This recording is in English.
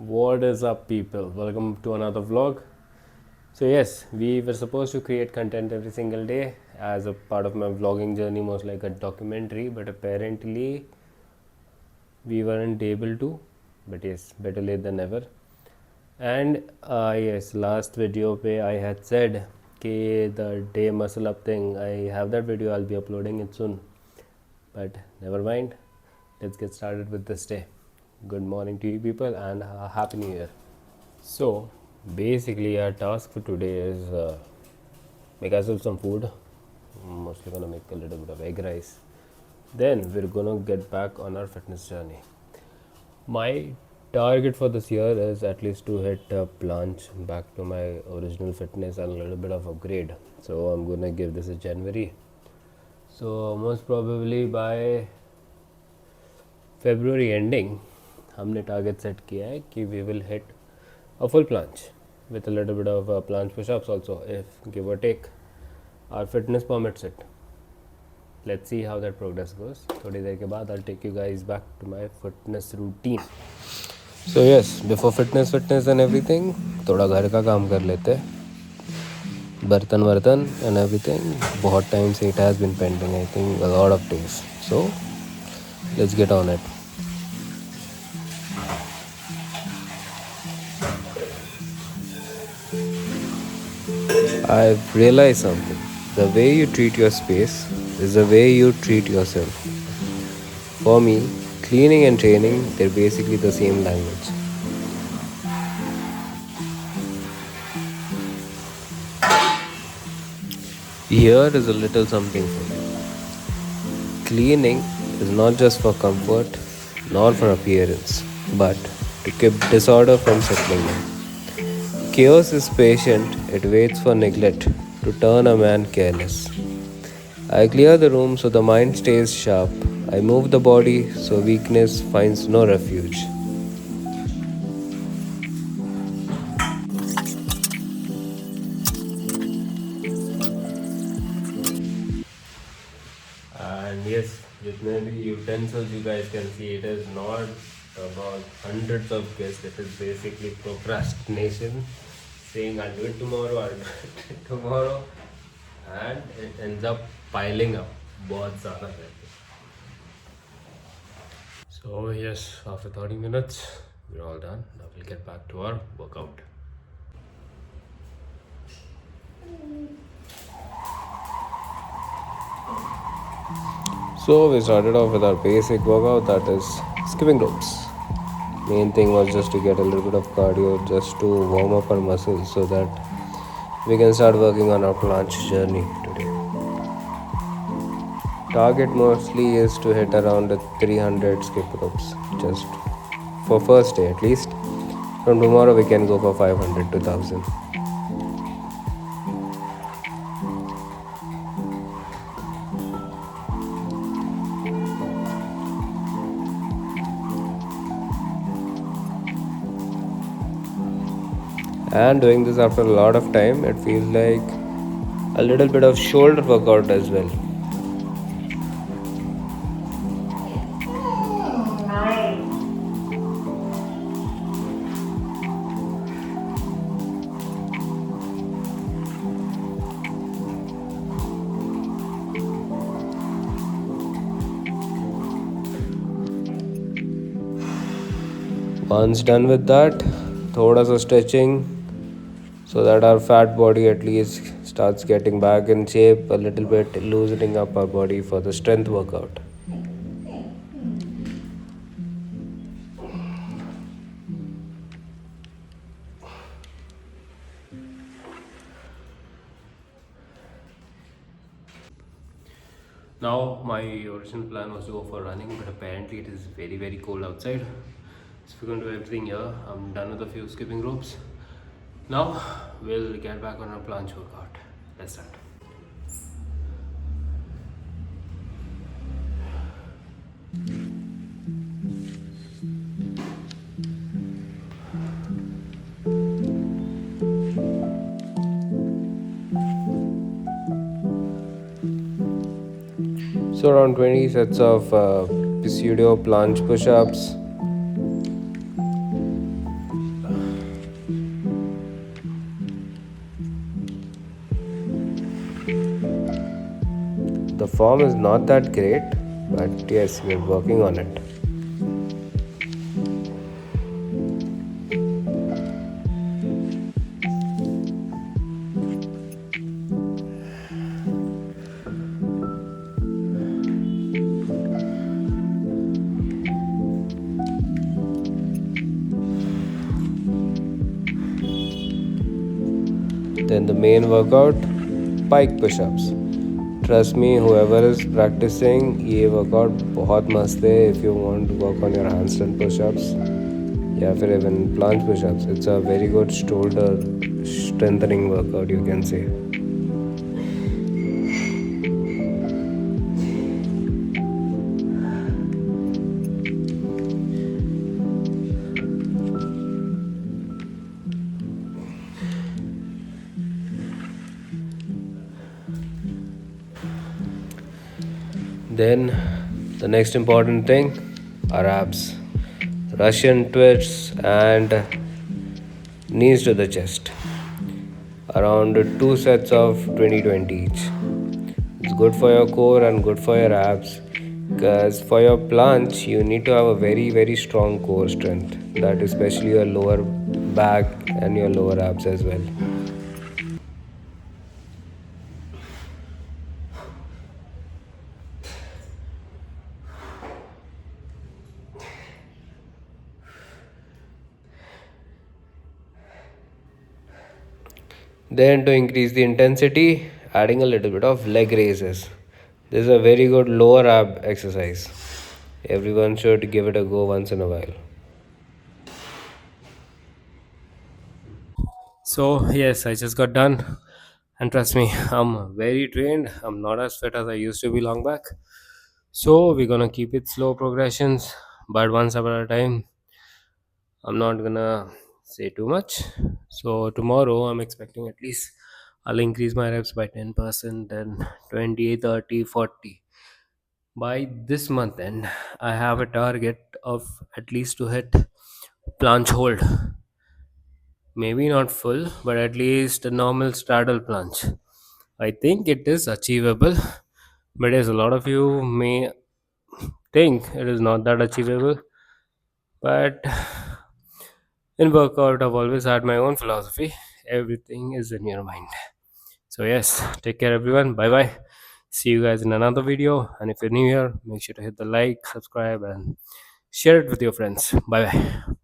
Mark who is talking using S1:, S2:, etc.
S1: What is up, people? Welcome to another vlog. So, yes, we were supposed to create content every single day as a part of my vlogging journey, most like a documentary, but apparently we weren't able to. But yes, better late than never. And yes, last video pe I had said कि the day muscle up thing, I have that video, I'll be uploading it soon. But never mind, let's get started with this day. Good morning to you people and Happy New Year. So basically our task for today is make ourselves some food. Mostly gonna make a little bit of egg rice. Then we're gonna get back on our fitness journey. My target for this year is at least to hit Planche back to my original fitness and a little bit of upgrade. So I'm gonna give this a January. So most probably by February ending हमने target set किया है कि we will hit a full planche with a little bit of planche push-ups also, if give or take our fitness permits it. Let's see how that progress goes. थोड़ी देर के बाद I'll take you guys back to my fitness routine. So yes, before fitness and everything, थोड़ा घर का काम कर लेते हैं. बर्तन वर्तन and everything. बहुत time से it has been pending, I think a lot of days. So let's get on it. I've realized something. The way you treat your space is the way you treat yourself. For me, cleaning and training, they're basically the same language. Here is a little something for you. Cleaning is not just for comfort, nor for appearance, but to keep disorder from settling in. Chaos is patient, it waits for neglect to turn a man careless. I clear the room so the mind stays sharp. I move the body so weakness finds no refuge. And yes, जितने भी utensils you guys can see, it is not about hundreds of guests. It is basically procrastination, saying I'll do it tomorrow, I'll do it tomorrow, and it ends up piling up. बहुत ज़्यादा रहती है. So yes, after 30 minutes, we're all done. Now we'll get back to our workout. So we started off with our basic workout, that is skipping ropes. Main thing was just to get a little bit of cardio, just to warm up our muscles so that we can start working on our planche journey today. Target mostly is to hit around the 300 skip ropes, just for first day at least. From tomorrow we can go for 500 to 1000. And doing this after a lot of time, it feels like a little bit of shoulder workout as well. Once done with that, thoda sa stretching so that our fat body at least starts getting back in shape a little bit, loosening up our body for the strength workout. Now my original plan was to go for running, but apparently it is very cold outside. So we're going to do everything here. I'm done with a few skipping ropes. Now we'll get back on our planche workout. Let's start. So around 20 sets of pseudo planche push-ups. form is not that great, but yes, we're working on it. Then the main workout, pike push-ups. Trust me, whoever is practicing, ये workout बहुत मस्त है if you want to work on your handstand push-ups या फिर even planche push-ups. It's a very good shoulder strengthening workout, you can say. Then the next important thing are abs. Russian twists and knees to the chest. Around 2 sets of 20-20 each. It's good for your core and good for your abs. Because for your planche, you need to have a very strong core strength. That especially your lower back and your lower abs as well. Then to increase the intensity, adding a little bit of leg raises. This is a very good lower ab exercise. Everyone should give it a go once in a while. So, yes, I just got done. And trust me, I'm very trained. I'm not as fit as I used to be long back. So, we're gonna keep it slow progressions, but one step at a time. I'm not gonna say too much. So, tomorrow I'm expecting at least I'll increase my reps by 10%, then 20, 30, 40. By this month end, I have a target of at least to hit planche hold. Maybe not full, but at least a normal straddle planche. I think it is achievable, but as a lot of you may think it is not that achievable. But in workout, I've always had my own philosophy. Everything is in your mind. So, yes, take care, everyone. Bye bye. See you guys in another video. And if you're new here, make sure to hit the like, subscribe, and share it with your friends. Bye bye.